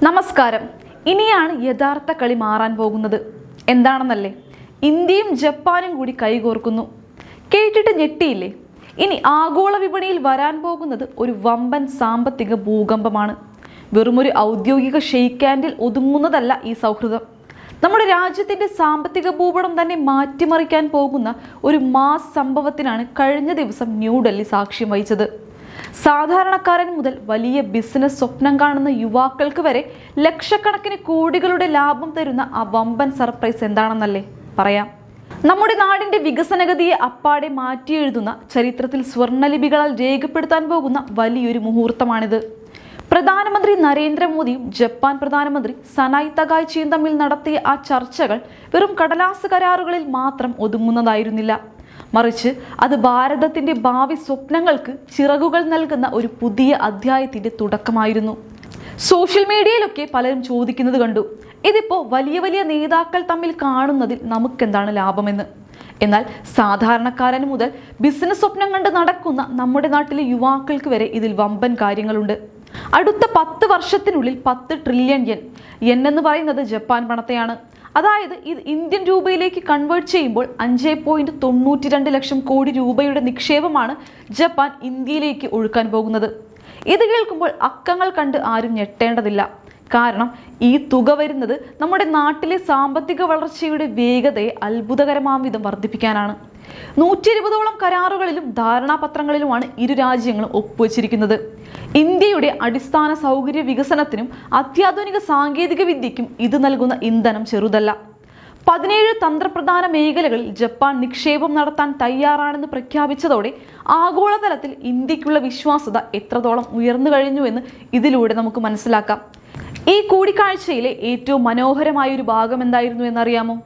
നമസ്കാരം. ഇനിയാണ് യഥാർത്ഥ കളി മാറാൻ പോകുന്നത്. എന്താണെന്നല്ലേ? ഇന്ത്യയും ജപ്പാനും കൂടി കൈകോർക്കുന്നു. കേട്ടിട്ട് ഞെട്ടിയില്ലേ? ഇനി ആഗോള വിപണിയിൽ വരാൻ പോകുന്നത് ഒരു വമ്പൻ സാമ്പത്തിക ഭൂകമ്പമാണ്. വെറുമൊരു ഔദ്യോഗിക ഷെയ്ക്ക് ഹാൻഡിൽ ഒതുങ്ങുന്നതല്ല ഈ സൗഹൃദം. നമ്മുടെ രാജ്യത്തിന്റെ സാമ്പത്തിക ഭൂപടം തന്നെ മാറ്റിമറിക്കാൻ പോകുന്ന ഒരു മാസ് സംഭവത്തിനാണ് കഴിഞ്ഞ ദിവസം ന്യൂഡൽഹി സാക്ഷ്യം വഹിച്ചത്. സാധാരണക്കാരൻ മുതൽ വലിയ ബിസിനസ് സ്വപ്നം കാണുന്ന യുവാക്കൾക്ക് വരെ ലക്ഷക്കണക്കിന് കോടികളുടെ ലാഭം തരുന്ന ആ വമ്പൻ സർപ്രൈസ് എന്താണെന്നല്ലേ പറയാം. നമ്മുടെ നാടിന്റെ വികസനഗതിയെ അപ്പാടെ മാറ്റിയെഴുതുന്ന, ചരിത്രത്തിൽ സ്വർണ്ണലിപികളാൽ രേഖപ്പെടുത്താൻ പോകുന്ന വലിയൊരു മുഹൂർത്തമാണിത്. പ്രധാനമന്ത്രി നരേന്ദ്രമോദിയും ജപ്പാൻ പ്രധാനമന്ത്രി സനായ് തകായിച്ചിയും തമ്മിൽ നടത്തിയ ആ ചർച്ചകൾ വെറും കടലാസ് കരാറുകളിൽ മാത്രം ഒതുങ്ങുന്നതായിരുന്നില്ല. മറിച്ച് അത് ഭാരതത്തിന്റെ ഭാവി സ്വപ്നങ്ങൾക്ക് ചിറകുകൾ നൽകുന്ന ഒരു പുതിയ അധ്യായത്തിന്റെ തുടക്കമായിരുന്നു. സോഷ്യൽ മീഡിയയിലൊക്കെ പലരും ചോദിക്കുന്നത് കണ്ടു, ഇതിപ്പോ വലിയ വലിയ നേതാക്കൾ തമ്മിൽ കാണുന്നതിൽ നമുക്കെന്താണ് ലാഭമെന്ന്. എന്നാൽ സാധാരണക്കാരൻ മുതൽ ബിസിനസ് സ്വപ്നം കണ്ട് നടക്കുന്ന നമ്മുടെ നാട്ടിലെ യുവാക്കൾക്ക് വരെ ഇതിൽ വമ്പൻ കാര്യങ്ങളുണ്ട്. അടുത്ത 10 വർഷത്തിനുള്ളിൽ 10 ട്രില്യൺ യെൻ എന്ന് പറയുന്നത് ജപ്പാൻ പണത്തെയാണ്. അതായത് ഇത് ഇന്ത്യൻ രൂപയിലേക്ക് കൺവേർട്ട് ചെയ്യുമ്പോൾ 5.92 ലക്ഷം കോടി രൂപയുടെ നിക്ഷേപമാണ് ജപ്പാൻ ഇന്ത്യയിലേക്ക് ഒഴുക്കാൻ പോകുന്നത്. ഇത് കേൾക്കുമ്പോൾ അക്കങ്ങൾ കണ്ട് ആരും ഞെട്ടേണ്ടതില്ല. കാരണം ഈ തുക വരുന്നത് നമ്മുടെ നാട്ടിലെ സാമ്പത്തിക വളർച്ചയുടെ വേഗതയെ അത്ഭുതകരമാം വിധം വർദ്ധിപ്പിക്കാനാണ്. 120ഓളം കരാറുകളിലും ധാരണാപത്രങ്ങളിലുമാണ് ഇരു രാജ്യങ്ങളും ഒപ്പുവച്ചിരിക്കുന്നത്. ഇന്ത്യയുടെ അടിസ്ഥാന സൗകര്യ വികസനത്തിനും അത്യാധുനിക സാങ്കേതിക വിദ്യയ്ക്കും ഇത് നൽകുന്ന ഇന്ധനം ചെറുതല്ല. 17 തന്ത്രപ്രധാന മേഖലകളിൽ ജപ്പാൻ നിക്ഷേപം നടത്താൻ തയ്യാറാണെന്ന് പ്രഖ്യാപിച്ചതോടെ ആഗോളതലത്തിൽ ഇന്ത്യക്കുള്ള വിശ്വാസ്യത എത്രത്തോളം ഉയർന്നു കഴിഞ്ഞുവെന്ന് ഇതിലൂടെ നമുക്ക് മനസ്സിലാക്കാം. ഈ കൂടിക്കാഴ്ചയിലെ ഏറ്റവും മനോഹരമായ ഒരു ഭാഗം എന്തായിരുന്നു എന്നറിയാമോ?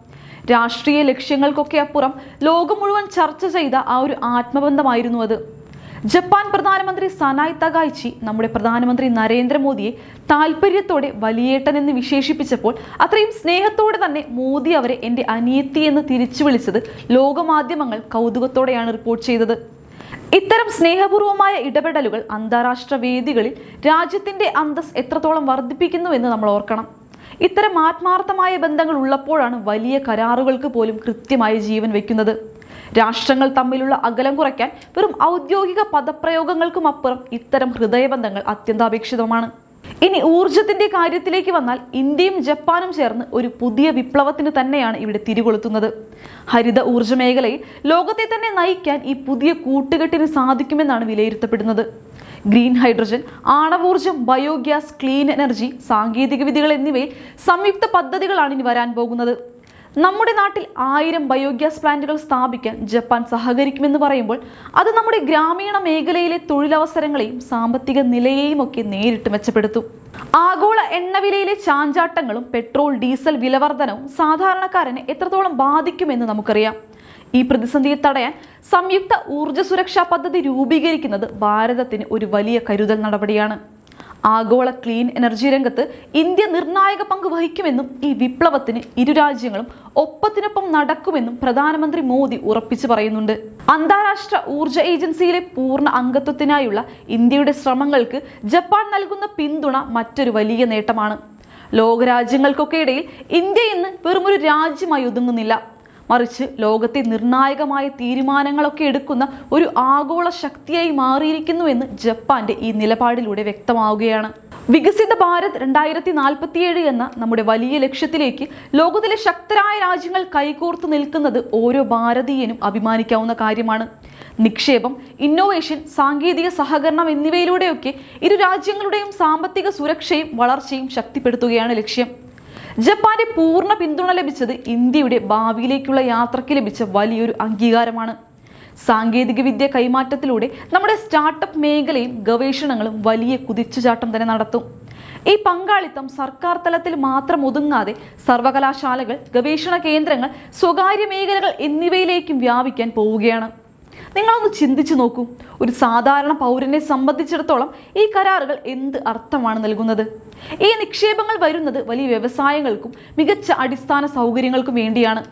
രാഷ്ട്രീയ ലക്ഷ്യങ്ങൾക്കൊക്കെ അപ്പുറം ലോകം മുഴുവൻ ചർച്ച ചെയ്ത ആ ഒരു ആത്മബന്ധമായിരുന്നു അത്. ജപ്പാൻ പ്രധാനമന്ത്രി സനായ് തകായിച്ചി നമ്മുടെ പ്രധാനമന്ത്രി നരേന്ദ്രമോദിയെ താല്പര്യത്തോടെ വലിയേട്ടൻ എന്ന് വിശേഷിപ്പിച്ചപ്പോൾ അത്രയും സ്നേഹത്തോടെ തന്നെ മോദി അവരെ എൻ്റെ അനിയത്തി എന്ന് തിരിച്ചു വിളിച്ചത് ലോകമാധ്യമങ്ങൾ കൗതുകത്തോടെയാണ് റിപ്പോർട്ട് ചെയ്തത്. ഇത്തരം സ്നേഹപൂർവമായ ഇടപെടലുകൾ അന്താരാഷ്ട്ര വേദികളിൽ രാജ്യത്തിന്റെ അന്തസ് എത്രത്തോളം വർദ്ധിപ്പിക്കുന്നുവെന്ന് നമ്മൾ ഓർക്കണം. ഇത്തരം ആത്മാർത്ഥമായ ബന്ധങ്ങൾ ഉള്ളപ്പോഴാണ് വലിയ കരാറുകൾക്ക് പോലും കൃത്യമായ ജീവൻ വയ്ക്കുന്നത്. രാഷ്ട്രങ്ങൾ തമ്മിലുള്ള അകലം കുറയ്ക്കാൻ വെറും ഔദ്യോഗിക പദപ്രയോഗങ്ങൾക്കും അപ്പുറം ഇത്തരം ഹൃദയബന്ധങ്ങൾ അത്യന്താപേക്ഷിതമാണ്. ഇനി ഊർജത്തിന്റെ കാര്യത്തിലേക്ക് വന്നാൽ ഇന്ത്യയും ജപ്പാനും ചേർന്ന് ഒരു പുതിയ വിപ്ലവത്തിന് തന്നെയാണ് ഇവിടെ തിരികൊളുത്തുന്നത്. ഹരിത ഊർജ്ജ മേഖലയിൽ ലോകത്തെ തന്നെ നയിക്കാൻ ഈ പുതിയ കൂട്ടുകെട്ടിന് സാധിക്കുമെന്നാണ് വിലയിരുത്തപ്പെടുന്നത്. ഗ്രീൻ ഹൈഡ്രജൻ, ആണവോർജം, ബയോഗ്യാസ്, ക്ലീൻ എനർജി, സാങ്കേതിക വിദ്യകൾ എന്നിവയിൽ സംയുക്ത പദ്ധതികളാണ് ഇനി വരാൻ പോകുന്നത്. നമ്മുടെ നാട്ടിൽ 1000 ബയോഗ്യാസ് പ്ലാന്റുകൾ സ്ഥാപിക്കാൻ ജപ്പാൻ സഹകരിക്കുമെന്ന് പറയുമ്പോൾ അത് നമ്മുടെ ഗ്രാമീണ മേഖലയിലെ തൊഴിലവസരങ്ങളെയും സാമ്പത്തിക നിലയെയും ഒക്കെ നേരിട്ട് മെച്ചപ്പെടുത്തും. ആഗോള എണ്ണവിലയിലെ ചാഞ്ചാട്ടങ്ങളും പെട്രോൾ ഡീസൽ വിലവർധനവും സാധാരണക്കാരനെ എത്രത്തോളം ബാധിക്കുമെന്ന് നമുക്കറിയാം. ഈ പ്രതിസന്ധിയെ തടയാൻ സംയുക്ത ഊർജ്ജ സുരക്ഷാ പദ്ധതി രൂപീകരിക്കുന്നത് ഭാരതത്തിന് ഒരു വലിയ കരുതൽ നടപടിയാണ്. ആഗോള ക്ലീൻ എനർജി രംഗത്ത് ഇന്ത്യ നിർണായക പങ്ക് വഹിക്കുമെന്നും ഈ വിപ്ലവത്തിന് ഇരു രാജ്യങ്ങളും ഒപ്പത്തിനൊപ്പം നടക്കുമെന്നും പ്രധാനമന്ത്രി മോദി ഉറപ്പിച്ചു പറയുന്നുണ്ട്. അന്താരാഷ്ട്ര ഊർജ്ജ ഏജൻസിയിലെ പൂർണ്ണ അംഗത്വത്തിനായുള്ള ഇന്ത്യയുടെ ശ്രമങ്ങൾക്ക് ജപ്പാൻ നൽകുന്ന പിന്തുണ മറ്റൊരു വലിയ നേട്ടമാണ്. ലോകരാജ്യങ്ങൾക്കൊക്കെ ഇടയിൽ ഇന്ത്യ ഇന്ന് വെറുമൊരു രാജ്യമായി ഒതുങ്ങുന്നില്ല. മറിച്ച് ലോകത്തെ നിർണായകമായ തീരുമാനങ്ങളൊക്കെ എടുക്കുന്ന ഒരു ആഗോള ശക്തിയായി മാറിയിരിക്കുന്നുവെന്ന് ജപ്പാന്റെ ഈ നിലപാടിലൂടെ വ്യക്തമാവുകയാണ്. വികസിത ഭാരത് 2047 എന്ന നമ്മുടെ വലിയ ലക്ഷ്യത്തിലേക്ക് ലോകത്തിലെ ശക്തരായ രാജ്യങ്ങൾ കൈകോർത്ത് നിൽക്കുന്നത് ഓരോ ഭാരതീയനും അഭിമാനിക്കാവുന്ന കാര്യമാണ്. നിക്ഷേപം, ഇന്നോവേഷൻ, സാങ്കേതിക സഹകരണം എന്നിവയിലൂടെയൊക്കെ ഇരു രാജ്യങ്ങളുടെയും സാമ്പത്തിക സുരക്ഷയും വളർച്ചയും ശക്തിപ്പെടുത്തുകയാണ് ലക്ഷ്യം. ജപ്പാന്റെ പൂർണ്ണ പിന്തുണ ലഭിച്ചത് ഇന്ത്യയുടെ ഭാവിയിലേക്കുള്ള യാത്രയ്ക്ക് ലഭിച്ച വലിയൊരു അംഗീകാരമാണ്. സാങ്കേതിക വിദ്യ കൈമാറ്റത്തിലൂടെ നമ്മുടെ സ്റ്റാർട്ടപ്പ് മേഖലയും ഗവേഷണങ്ങളും വലിയ കുതിച്ചുചാട്ടം തന്നെ നടത്തും. ഈ പങ്കാളിത്തം സർക്കാർ തലത്തിൽ മാത്രം ഒതുങ്ങാതെ സർവകലാശാലകൾ, ഗവേഷണ കേന്ദ്രങ്ങൾ, സ്വകാര്യ മേഖലകൾ എന്നിവയിലേക്കും വ്യാപിക്കാൻ പോവുകയാണ്. നിങ്ങളൊന്ന് ചിന്തിച്ചു നോക്കൂ, ഒരു സാധാരണ പൗരനെ സംബന്ധിച്ചിടത്തോളം ഈ കരാറുകൾ എന്ത് അർത്ഥമാണ് നൽകുന്നത്? ഈ നിക്ഷേപങ്ങൾ വരുന്നത് വലിയ വ്യവസായങ്ങൾക്കും മികച്ച അടിസ്ഥാന സൗകര്യങ്ങൾക്കും വേണ്ടിയാണ്.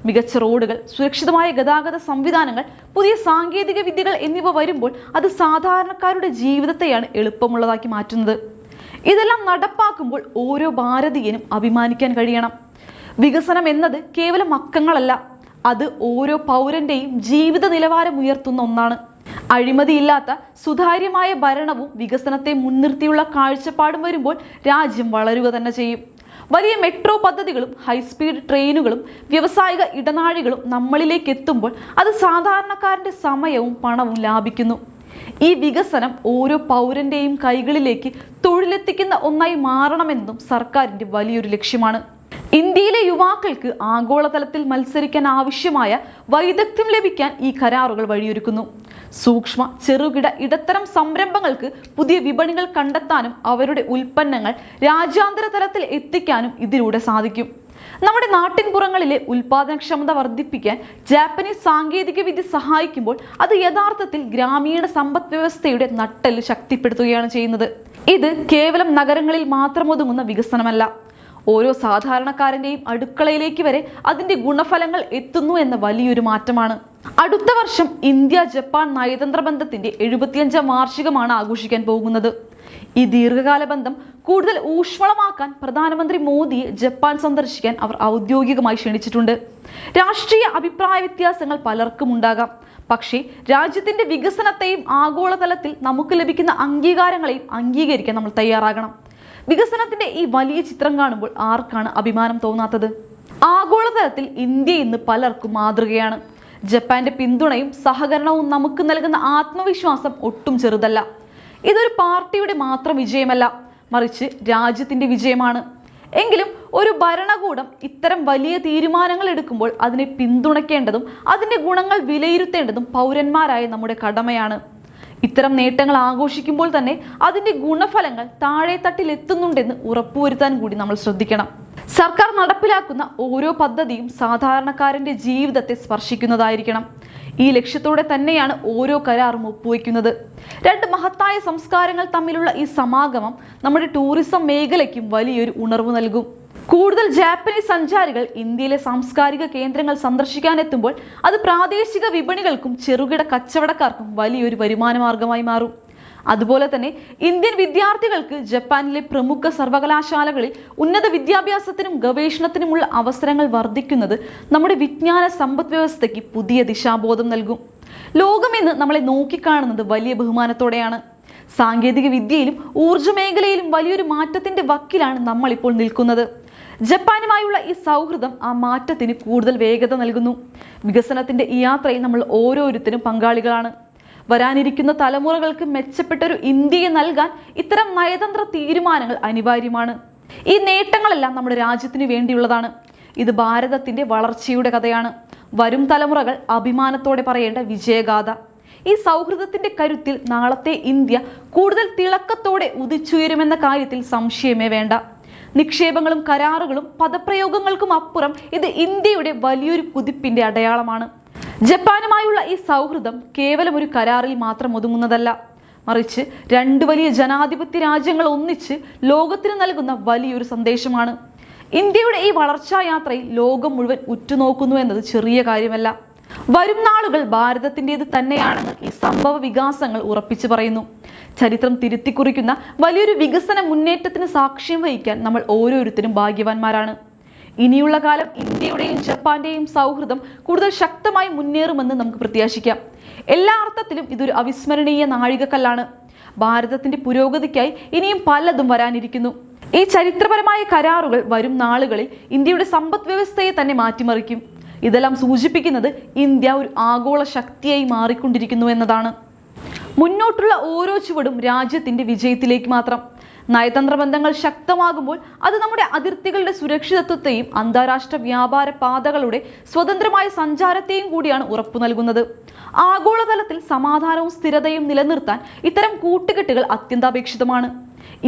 മികച്ച റോഡുകൾ, സുരക്ഷിതമായ ഗതാഗത സംവിധാനങ്ങൾ, പുതിയ സാങ്കേതിക വിദ്യകൾ എന്നിവ വരുമ്പോൾ അത് സാധാരണക്കാരുടെ ജീവിതത്തെയാണ് എളുപ്പമുള്ളതാക്കി മാറ്റുന്നത്. ഇതെല്ലാം നടപ്പാക്കുമ്പോൾ ഓരോ ഭാരതീയനും അഭിമാനിക്കാൻ കഴിയണം. വികസനം എന്നത് കേവലം അക്കങ്ങളല്ല, അത് ഓരോ പൗരന്റെയും ജീവിത നിലവാരം ഉയർത്തുന്ന ഒന്നാണ്. അഴിമതിയില്ലാത്ത സുതാര്യമായ ഭരണവും വികസനത്തെ മുൻനിർത്തിയുള്ള കാഴ്ചപ്പാടും വരുമ്പോൾ രാജ്യം വളരുക തന്നെ ചെയ്യും. വലിയ മെട്രോ പദ്ധതികളും ഹൈസ്പീഡ് ട്രെയിനുകളും വ്യാവസായിക ഇടനാഴികളും നമ്മളിലേക്ക് എത്തുമ്പോൾ അത് സാധാരണക്കാരന്റെ സമയവും പണവും ലാഭിക്കുന്നു. ഈ വികസനം ഓരോ പൗരന്റെയും കൈകളിലേക്ക് തൊഴിലെത്തിക്കുന്ന ഒന്നായി മാറണമെന്നും സർക്കാരിന്റെ വലിയൊരു ലക്ഷ്യമാണ്. ഇന്ത്യയിലെ യുവാക്കൾക്ക് ആഗോളതലത്തിൽ മത്സരിക്കാൻ ആവശ്യമായ വൈദഗ്ധ്യം ലഭിക്കാൻ ഈ കരാറുകൾ വഴിയൊരുക്കുന്നു. സൂക്ഷ്മ ചെറുകിട ഇടത്തരം സംരംഭങ്ങൾക്ക് പുതിയ വിപണികൾ കണ്ടെത്താനും അവരുടെ ഉൽപ്പന്നങ്ങൾ രാജ്യാന്തര തലത്തിൽ എത്തിക്കാനും ഇതിലൂടെ സാധിക്കും. നമ്മുടെ നാട്ടിൻപുറങ്ങളിലെ ഉൽപാദനക്ഷമത വർദ്ധിപ്പിക്കാൻ ജാപ്പനീസ് സാങ്കേതിക വിദ്യ സഹായിക്കുമ്പോൾ അത് യഥാർത്ഥത്തിൽ ഗ്രാമീണ സമ്പദ് വ്യവസ്ഥയുടെ നട്ടെല്ല് ശക്തിപ്പെടുത്തുകയാണ് ചെയ്യുന്നത്. ഇത് കേവലം നഗരങ്ങളിൽ മാത്രം ഒതുങ്ങുന്ന വികസനമല്ല, ഓരോ സാധാരണക്കാരന്റെയും അടുക്കളയിലേക്ക് വരെ അതിന്റെ ഗുണഫലങ്ങൾ എത്തുന്നു എന്ന വലിയൊരു മാറ്റമാണ്. അടുത്ത വർഷം ഇന്ത്യ ജപ്പാൻ നയതന്ത്ര ബന്ധത്തിന്റെ 75ാം വാർഷികമാണ് ആഘോഷിക്കാൻ പോകുന്നത്. ഈ ദീർഘകാല ബന്ധം കൂടുതൽ ഊഷ്മളമാക്കാൻ പ്രധാനമന്ത്രി മോദിയെ ജപ്പാൻ സന്ദർശിക്കാൻ അവർ ഔദ്യോഗികമായി ക്ഷണിച്ചിട്ടുണ്ട്. രാഷ്ട്രീയ അഭിപ്രായ വ്യത്യാസങ്ങൾ പലർക്കും ഉണ്ടാകാം, പക്ഷേ രാജ്യത്തിന്റെ വികസനത്തെയും ആഗോളതലത്തിൽ നമുക്ക് ലഭിക്കുന്ന അംഗീകാരങ്ങളെയും അംഗീകരിക്കാൻ നമ്മൾ തയ്യാറാകണം. വികസനത്തിന്റെ ഈ വലിയ ചിത്രം കാണുമ്പോൾ ആർക്കാണ് അഭിമാനം തോന്നാത്തത്? ആഗോളതലത്തിൽ ഇന്ത്യ ഇന്ന് പലർക്കും മാതൃകയാണ്. ജപ്പാന്റെ പിന്തുണയും സഹകരണവും നമുക്ക് നൽകുന്ന ആത്മവിശ്വാസം ഒട്ടും ചെറുതല്ല. ഇതൊരു പാർട്ടിയുടെ മാത്രം വിജയമല്ല, മറിച്ച് രാജ്യത്തിന്റെ വിജയമാണ്. എങ്കിലും ഒരു ഭരണകൂടം ഇത്തരം വലിയ തീരുമാനങ്ങൾ എടുക്കുമ്പോൾ അതിനെ പിന്തുണയ്ക്കേണ്ടതും അതിന്റെ ഗുണങ്ങൾ വിലയിരുത്തേണ്ടതും പൗരന്മാരായ നമ്മുടെ കടമയാണ്. ഇത്തരം നേട്ടങ്ങൾ ആഘോഷിക്കുമ്പോൾ തന്നെ അതിന്റെ ഗുണഫലങ്ങൾ താഴെ തട്ടിൽ എത്തുന്നുണ്ടെന്ന് ഉറപ്പുവരുത്താൻ കൂടി നമ്മൾ ശ്രദ്ധിക്കണം. സർക്കാർ നടപ്പിലാക്കുന്ന ഓരോ പദ്ധതിയും സാധാരണക്കാരന്റെ ജീവിതത്തെ സ്പർശിക്കുന്നതായിരിക്കണം. ഈ ലക്ഷ്യത്തോടെ തന്നെയാണ് ഓരോ കരാറും ഒപ്പുവെക്കുന്നത്. രണ്ട് മഹത്തായ സംസ്കാരങ്ങൾ തമ്മിലുള്ള ഈ സമാഗമം നമ്മുടെ ടൂറിസം മേഖലയ്ക്കും വലിയൊരു ഉണർവ് നൽകും. കൂടുതൽ ജാപ്പനീസ് സഞ്ചാരികൾ ഇന്ത്യയിലെ സാംസ്കാരിക കേന്ദ്രങ്ങൾ സന്ദർശിക്കാനെത്തുമ്പോൾ അത് പ്രാദേശിക വിപണികൾക്കും ചെറുകിട കച്ചവടക്കാർക്കും വലിയൊരു വരുമാന മാർഗമായി മാറും. അതുപോലെ തന്നെ ഇന്ത്യൻ വിദ്യാർത്ഥികൾക്ക് ജപ്പാനിലെ പ്രമുഖ സർവകലാശാലകളിൽ ഉന്നത വിദ്യാഭ്യാസത്തിനും ഗവേഷണത്തിനുമുള്ള അവസരങ്ങൾ വർദ്ധിക്കുന്നത് നമ്മുടെ വിജ്ഞാന സമ്പദ് വ്യവസ്ഥയ്ക്ക് പുതിയ ദിശാബോധം നൽകും. ലോകം ഇന്ന് നമ്മളെ നോക്കിക്കാണുന്നത് വലിയ ബഹുമാനത്തോടെയാണ്. സാങ്കേതിക വിദ്യയിലും ഊർജ്ജ മേഖലയിലും വലിയൊരു മാറ്റത്തിന്റെ വക്കിലാണ് നമ്മൾ ഇപ്പോൾ നിൽക്കുന്നത്. ജപ്പാനുമായുള്ള ഈ സൗഹൃദം ആ മാറ്റത്തിന് കൂടുതൽ വേഗത നൽകുന്നു. വികസനത്തിന്റെ ഈ യാത്രയിൽ നമ്മൾ ഓരോരുത്തരും പങ്കാളികളാണ്. വരാനിരിക്കുന്ന തലമുറകൾക്ക് മെച്ചപ്പെട്ടൊരു ഇന്ത്യയെ നൽകാൻ ഇത്തരം നയതന്ത്ര തീരുമാനങ്ങൾ അനിവാര്യമാണ്. ഈ നേട്ടങ്ങളെല്ലാം നമ്മുടെ രാജ്യത്തിന് വേണ്ടിയുള്ളതാണ്. ഇത് ഭാരതത്തിന്റെ വളർച്ചയുടെ കഥയാണ്. വരും തലമുറകൾ അഭിമാനത്തോടെ പറയേണ്ട വിജയഗാഥ. ഈ സൗഹൃദത്തിന്റെ കരുത്തിൽ നാളത്തെ ഇന്ത്യ കൂടുതൽ തിളക്കത്തോടെ ഉദിച്ചുയരുമെന്ന കാര്യത്തിൽ സംശയമേ വേണ്ട. നിക്ഷേപങ്ങളും കരാറുകളും പദപ്രയോഗങ്ങൾക്കും അപ്പുറം ഇത് ഇന്ത്യയുടെ വലിയൊരു കുതിപ്പിന്റെ അടയാളമാണ്. ജപ്പാനുമായുള്ള ഈ സൗഹൃദം കേവലം ഒരു കരാറിൽ മാത്രം ഒതുങ്ങുന്നതല്ല, മറിച്ച് രണ്ട് വലിയ ജനാധിപത്യ രാജ്യങ്ങൾ ഒന്നിച്ച് ലോകത്തിന് നൽകുന്ന വലിയൊരു സന്ദേശമാണ്. ഇന്ത്യയുടെ ഈ വളർച്ചാ യാത്രയിൽ ലോകം മുഴുവൻ ഉറ്റുനോക്കുന്നു എന്നത് ചെറിയ കാര്യമല്ല. വരും നാളുകൾ ഭാരതത്തിൻ്റെത് തന്നെയാണെന്ന് ഈ സംഭവ വികാസങ്ങൾ ഉറപ്പിച്ചു പറയുന്നു. ചരിത്രം തിരുത്തിക്കുറിക്കുന്ന വലിയൊരു വികസന മുന്നേറ്റത്തിന് സാക്ഷ്യം വഹിക്കാൻ നമ്മൾ ഓരോരുത്തരും ഭാഗ്യവാന്മാരാണ്. ഇനിയുള്ള കാലം ഇന്ത്യയുടെയും ജപ്പാന്റെയും സൗഹൃദം കൂടുതൽ ശക്തമായി മുന്നേറുമെന്ന് നമുക്ക് പ്രത്യാശിക്കാം. എല്ലാ അർത്ഥത്തിലും ഇതൊരു അവിസ്മരണീയ നാഴികക്കല്ലാണ്. ഭാരതത്തിന്റെ പുരോഗതിക്കായി ഇനിയും പലതും വരാനിരിക്കുന്നു. ഈ ചരിത്രപരമായ കരാറുകൾ വരും നാളുകളിൽ ഇന്ത്യയുടെ സമ്പദ് വ്യവസ്ഥയെ തന്നെ മാറ്റിമറിക്കും. ഇതെല്ലാം സൂചിപ്പിക്കുന്നത് ഇന്ത്യ ഒരു ആഗോള ശക്തിയായി മാറിക്കൊണ്ടിരിക്കുന്നു എന്നതാണ്. മുന്നോട്ടുള്ള ഓരോ ചുവടും രാജ്യത്തിന്റെ വിജയത്തിലേക്ക് മാത്രം. നയതന്ത്ര ബന്ധങ്ങൾ ശക്തമാകുമ്പോൾ അത് നമ്മുടെ അതിർത്തികളുടെ സുരക്ഷിതത്വത്തെയും അന്താരാഷ്ട്ര വ്യാപാര പാതകളുടെ സ്വതന്ത്രമായ സഞ്ചാരത്തെയും കൂടിയാണ് ഉറപ്പു നൽകുന്നത്. ആഗോളതലത്തിൽ സമാധാനവും സ്ഥിരതയും നിലനിർത്താൻ ഇത്തരം കൂട്ടുകെട്ടുകൾ അത്യന്താപേക്ഷിതമാണ്.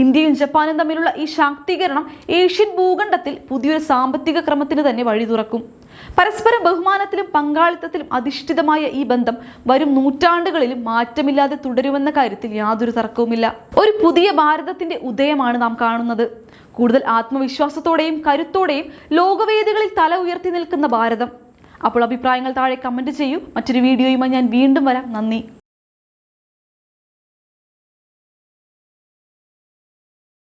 ഇന്ത്യയും ജപ്പാനും തമ്മിലുള്ള ഈ ശാക്തീകരണം ഏഷ്യൻ ഭൂഖണ്ഡത്തിൽ പുതിയൊരു സാമ്പത്തിക ക്രമത്തിന് തന്നെ വഴി തുറക്കും. പരസ്പരം ബഹുമാനത്തിലും പങ്കാളിത്തത്തിലും അധിഷ്ഠിതമായ ഈ ബന്ധം വരും നൂറ്റാണ്ടുകളിലും മാറ്റമില്ലാതെ തുടരുമെന്ന കാര്യത്തിൽ യാതൊരു തർക്കവുമില്ല. ഒരു പുതിയ ഭാരതത്തിന്റെ ഉദയമാണ് നാം കാണുന്നത്. കൂടുതൽ ആത്മവിശ്വാസത്തോടെയും കരുത്തോടെയും ലോകവേദികളിൽ തല ഉയർത്തി നിൽക്കുന്ന ഭാരതം. അപ്പോൾ അഭിപ്രായങ്ങൾ താഴെ കമന്റ് ചെയ്യൂ. മറ്റൊരു വീഡിയോയുമായി ഞാൻ വീണ്ടും വരാം. നന്ദി.